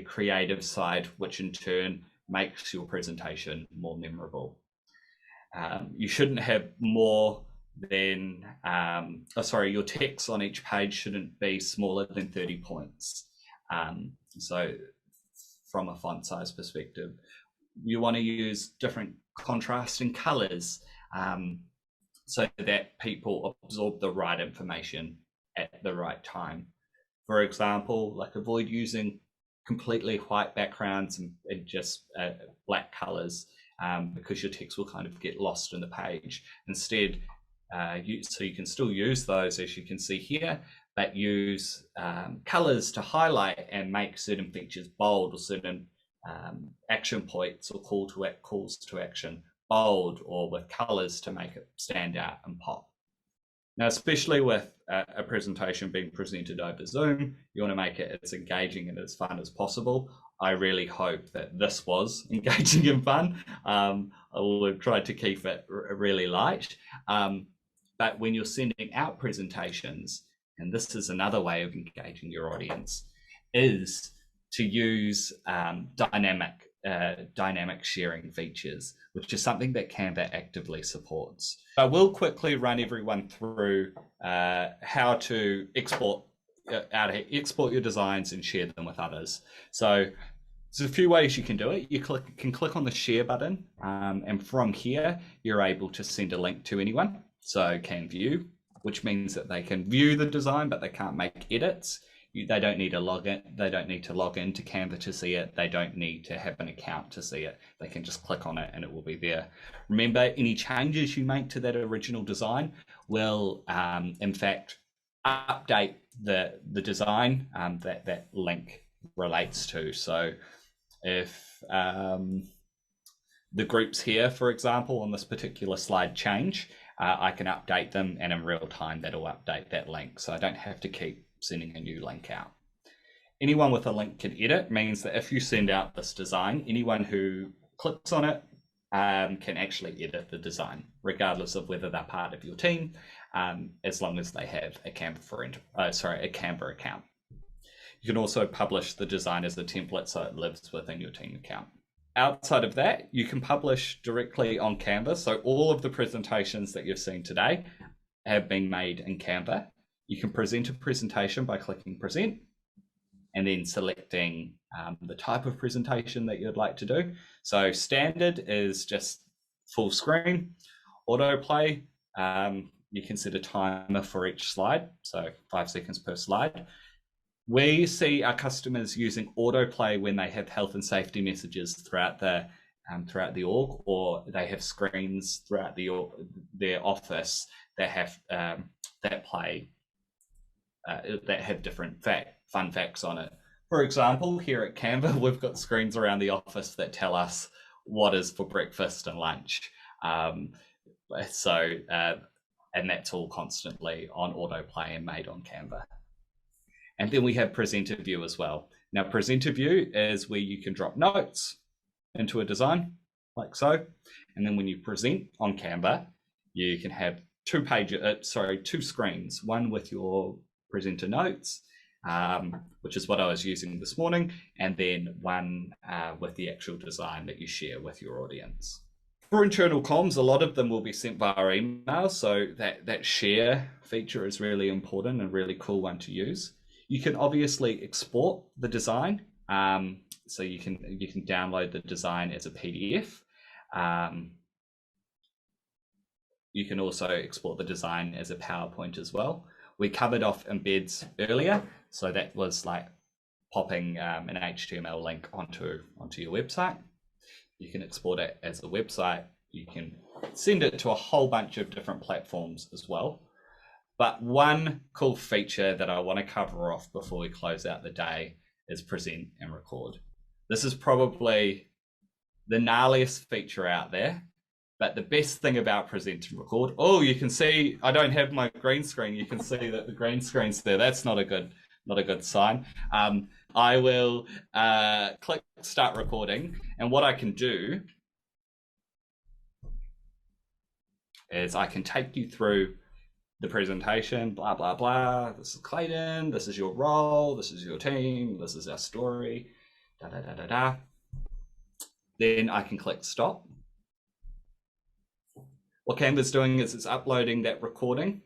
creative side, which in turn makes your presentation more memorable. You shouldn't have more than, your text on each page shouldn't be smaller than 30 points. So from a font size perspective, you want to use different contrasting colors so that people absorb the right information at the right time. For example, like avoid using completely white backgrounds and just black colors, because your text will kind of get lost in the page. Instead, so you can still use those, as you can see here, but use colors to highlight and make certain features bold, or certain action points or calls to action bold, or with colors to make it stand out and pop. Now, especially with a presentation being presented over Zoom, you want to make it as engaging and as fun as possible. I really hope that this was engaging and fun. I will have tried to keep it really light. But when you're sending out presentations, and this is another way of engaging your audience, is to use dynamic sharing features, which is something that Canva actively supports. I will quickly run everyone through how to export your designs and share them with others. So there's a few ways you can do it. You can click on the share button, and from here, you're able to send a link to anyone. So can view, which means that they can view the design, but they can't make edits. They don't need to log in. They don't need to log into Canva to see it. They don't need to have an account to see it. They can just click on it and it will be there. Remember, any changes you make to that original design will, in fact, update the design that link relates to. So if the groups here, for example, on this particular slide change, I can update them, and in real time that'll update that link. So I don't have to keep sending a new link out. Anyone with a link can edit, means that if you send out this design, anyone who clicks on it can actually edit the design, regardless of whether they're part of your team, as long as they have a Canva account. You can also publish the design as a template so it lives within your team account. Outside of that, you can publish directly on Canva. So all of the presentations that you've seen today have been made in Canva. You can present a presentation by clicking present and then selecting the type of presentation that you'd like to do. So standard is just full screen. Autoplay, you can set a timer for each slide, so 5 seconds per slide. We see our customers using autoplay when they have health and safety messages throughout the org, or they have screens throughout their office that have that have different fun facts on it. For example, here at Canva, we've got screens around the office that tell us what is for breakfast and lunch. And that's all constantly on autoplay and made on Canva. And then we have presenter view as well. Now, presenter view is where you can drop notes into a design like so. And then when you present on Canva, you can have two screens, one with your presenter notes, which is what I was using this morning, and then one with the actual design that you share with your audience. For internal comms, a lot of them will be sent via email, so that share feature is really important and really cool one to use. You can obviously export the design. So you can download the design as a PDF. You can also export the design as a PowerPoint as well. We covered off embeds earlier, so that was like popping an HTML link onto your website. You can export it as a website. You can send it to a whole bunch of different platforms as well. But one cool feature that I want to cover off before we close out the day is present and record. This is probably the gnarliest feature out there, but the best thing about present and record, oh, you can see I don't have my green screen. You can see that the green screen's there. That's not a good sign. I will click start recording, and what I can do is I can take you through the presentation, blah, blah, blah. This is Claydan, this is your role, this is your team, this is our story, da, da, da, da, da. Then I can click stop. What Canva's doing is it's uploading that recording.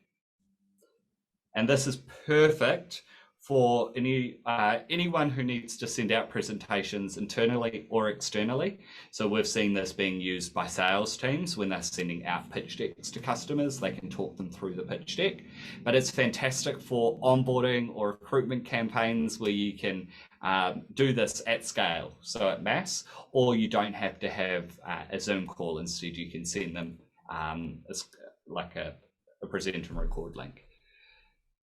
And this is perfect for anyone who needs to send out presentations internally or externally. So we've seen this being used by sales teams when they're sending out pitch decks to customers. They can talk them through the pitch deck, but it's fantastic for onboarding or recruitment campaigns where you can do this at scale, so at mass, or you don't have to have a Zoom call. Instead, you can send them as like a present and record link.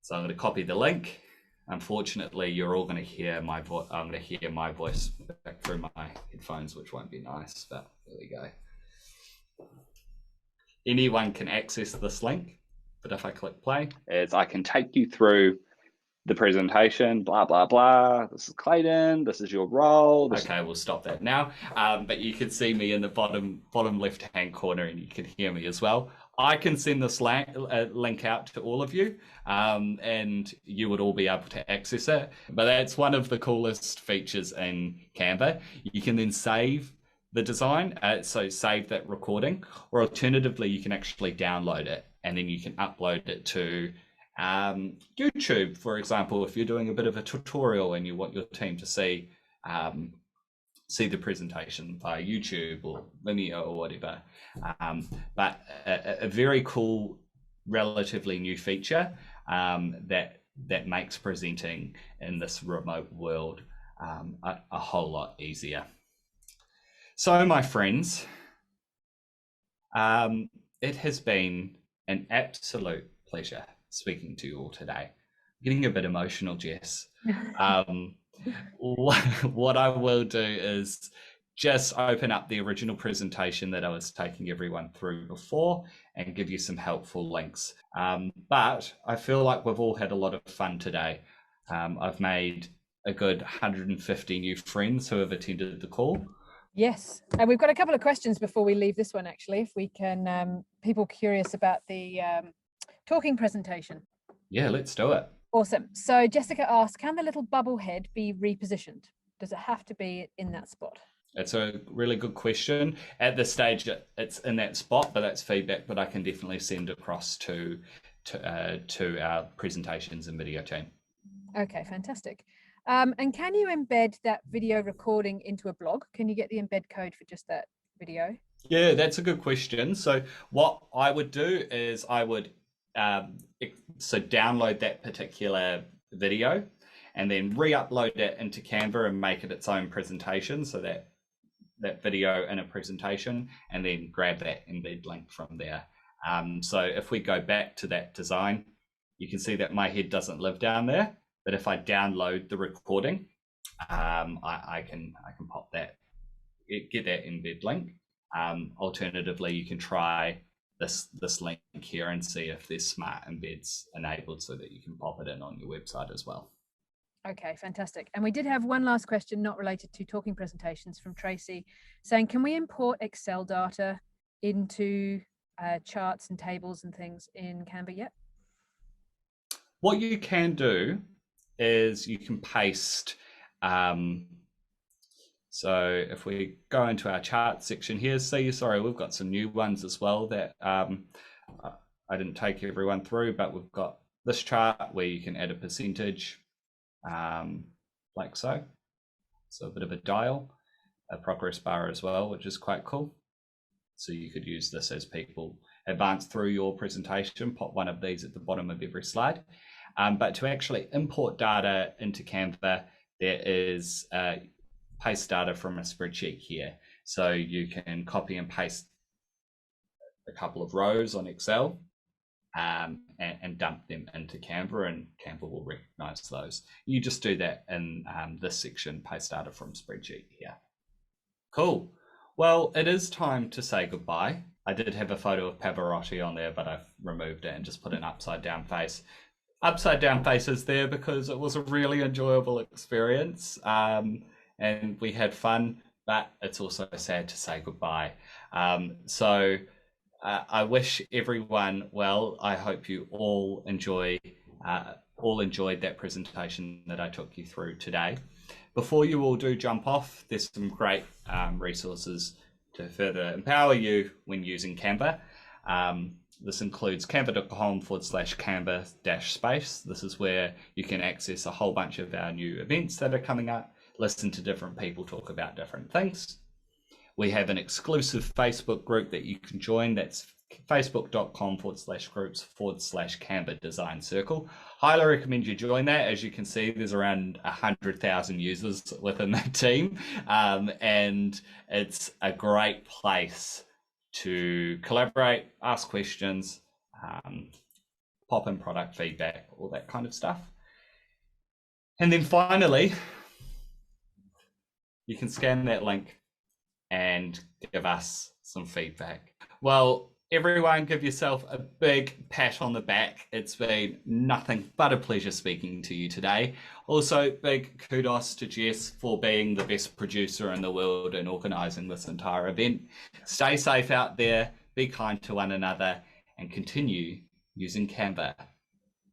So I'm going to copy the link. Unfortunately, you're all going to hear my voice. I'm going to hear my voice back through my headphones, which won't be nice, but there we go. Anyone can access this link, but if I click play, I can take you through the presentation, blah, blah, blah. This is Claydan, this is your role. Okay, we'll stop that now. But you can see me in the bottom left-hand corner, and you can hear me as well. I can send this link out to all of you, and you would all be able to access it. But that's one of the coolest features in Canva. You can then save the design, so save that recording, or alternatively, you can actually download it, and then you can upload it to YouTube, for example, if you're doing a bit of a tutorial and you want your team to see the presentation via YouTube or Vimeo or whatever. But a very cool, relatively new feature that makes presenting in this remote world a whole lot easier. So, my friends, it has been an absolute pleasure speaking to you all today. I'm getting a bit emotional, Jess. What I will do is just open up the original presentation that I was taking everyone through before and give you some helpful links. But I feel like we've all had a lot of fun today. I've made a good 150 new friends who have attended the call. Yes, and we've got a couple of questions before we leave this one, actually, if we can, people curious about the talking presentation. Yeah, let's do it. Awesome. So Jessica asked, can the little bubble head be repositioned? Does it have to be in that spot? It's a really good question. At this stage, it's in that spot, but that's feedback that I can definitely send across to our presentations and video team. Okay, fantastic. And can you embed that video recording into a blog? Can you get the embed code for just that video? Yeah, that's a good question. So what I would do is I would download that particular video and then re-upload it into Canva and make it its own presentation. So that video in a presentation, and then grab that embed link from there. So if we go back to that design, you can see that my head doesn't live down there. But if I download the recording, I can pop that, get that embed link. Alternatively, you can try this link here and see if there's smart embeds enabled so that you can pop it in on your website as well. Okay, fantastic. And we did have one last question not related to talking presentations from Tracy saying, can we import Excel data into charts and tables and things in Canva yet? What you can do is you can paste. So if we go into our chart section here, sorry, we've got some new ones as well that I didn't take everyone through, but we've got this chart where you can add a percentage. like so. So a bit of a dial, a progress bar as well, which is quite cool. So you could use this as people advance through your presentation, pop one of these at the bottom of every slide. But to actually import data into Canva, there is paste data from a spreadsheet here. So you can copy and paste a couple of rows on Excel and dump them into Canva, and Canva will recognize those. You just do that in this section, paste data from spreadsheet here. Cool. Well, it is time to say goodbye. I did have a photo of Pavarotti on there, but I've removed it and just put an upside down face. Upside down face is there because it was a really enjoyable experience, and we had fun, but it's also sad to say goodbye. So I wish everyone well. I hope you all enjoyed that presentation that I took you through today. Before you all do jump off, there's some great resources to further empower you when using Canva. This includes canva.com/canva-space. This is where you can access a whole bunch of our new events that are coming up, listen to different people talk about different things. We have an exclusive Facebook group that you can join. That's facebook.com/groups/Canva Design Circle. Highly recommend you join that. As you can see, there's around 100,000 users within that team. And it's a great place to collaborate, ask questions, pop in product feedback, all that kind of stuff. And then finally, you can scan that link and give us some feedback. Well, everyone, give yourself a big pat on the back. It's been nothing but a pleasure speaking to you today. Also, big kudos to Jess for being the best producer in the world and organising this entire event. Stay safe out there, be kind to one another, and continue using Canva.